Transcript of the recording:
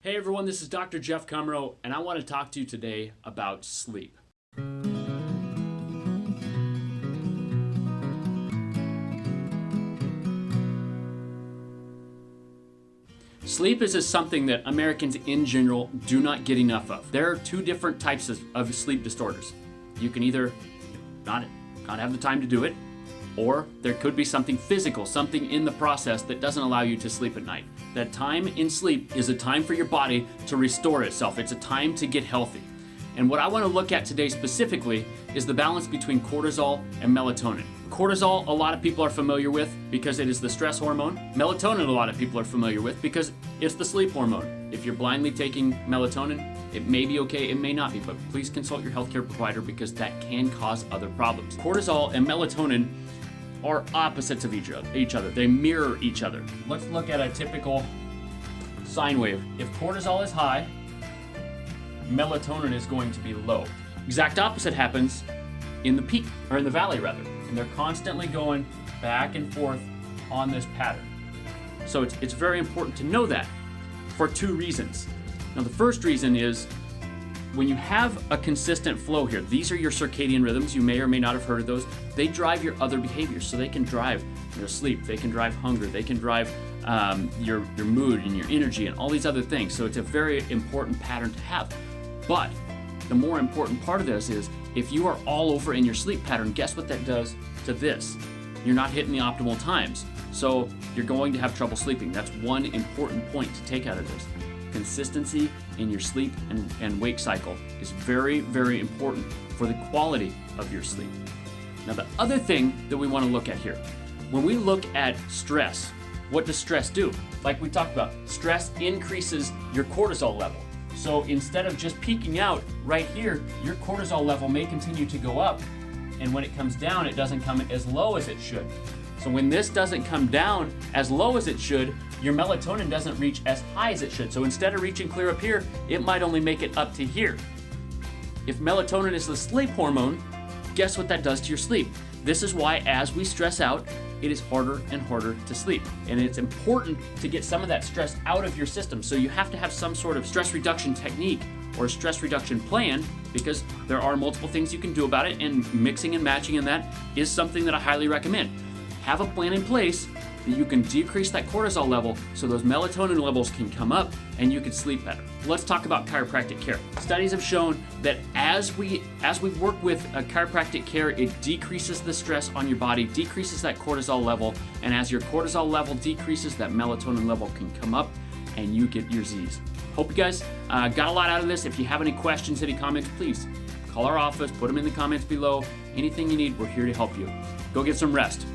Hey everyone, this is Dr. Jeff Cumro, and I want to talk to you today about sleep. Sleep is just something that Americans in general do not get enough of. There are two different types of sleep disorders. You can either not have the time to do it, or there could be something physical, something in the process that doesn't allow you to sleep at night. That time in sleep is a time for your body to restore itself. It's a time to get healthy. And what I want to look at today specifically is the balance between cortisol and melatonin. Cortisol, a lot of people are familiar with because it is the stress hormone. Melatonin, a lot of people are familiar with because it's the sleep hormone. If you're blindly taking melatonin, it may be okay, it may not be, but please consult your healthcare provider because that can cause other problems. Cortisol and melatonin are opposites of each other. They mirror each other. Let's look at a typical sine wave. If cortisol is high, melatonin is going to be low. Exact opposite happens in the peak, or in the valley rather. And they're constantly going back and forth on this pattern. So it's very important to know that for two reasons. Now the first reason is when you have a consistent flow here, these are your circadian rhythms. You may or may not have heard of those. They drive your other behaviors. So they can drive your sleep, they can drive hunger, they can drive your mood and your energy and all these other things. So it's a very important pattern to have. But the more important part of this is if you are all over in your sleep pattern, guess what that does to this? You're not hitting the optimal times. So you're going to have trouble sleeping. That's one important point to take out of this. Consistency in your sleep and wake cycle is very, very important for the quality of your sleep. Now, the other thing that we want to look at here, when we look at stress, what does stress do? Like we talked about, stress increases your cortisol level. So instead of just peaking out right here, your cortisol level may continue to go up. And when it comes down, it doesn't come as low as it should. So when this doesn't come down as low as it should, your melatonin doesn't reach as high as it should. So instead of reaching clear up here, it might only make it up to here. If melatonin is the sleep hormone, guess what that does to your sleep? This is why as we stress out, it is harder and harder to sleep. And it's important to get some of that stress out of your system. So you have to have some sort of stress reduction technique or stress reduction plan because there are multiple things you can do about it, and mixing and matching in that is something that I highly recommend. Have a plan in place that you can decrease that cortisol level so those melatonin levels can come up and you can sleep better. Let's talk about chiropractic care. Studies have shown that as we work with chiropractic care, it decreases the stress on your body, decreases that cortisol level, and as your cortisol level decreases, that melatonin level can come up and you get your Z's. Hope you guys got a lot out of this. If you have any questions, any comments, please call our office, put them in the comments below. Anything you need, we're here to help you. Go get some rest.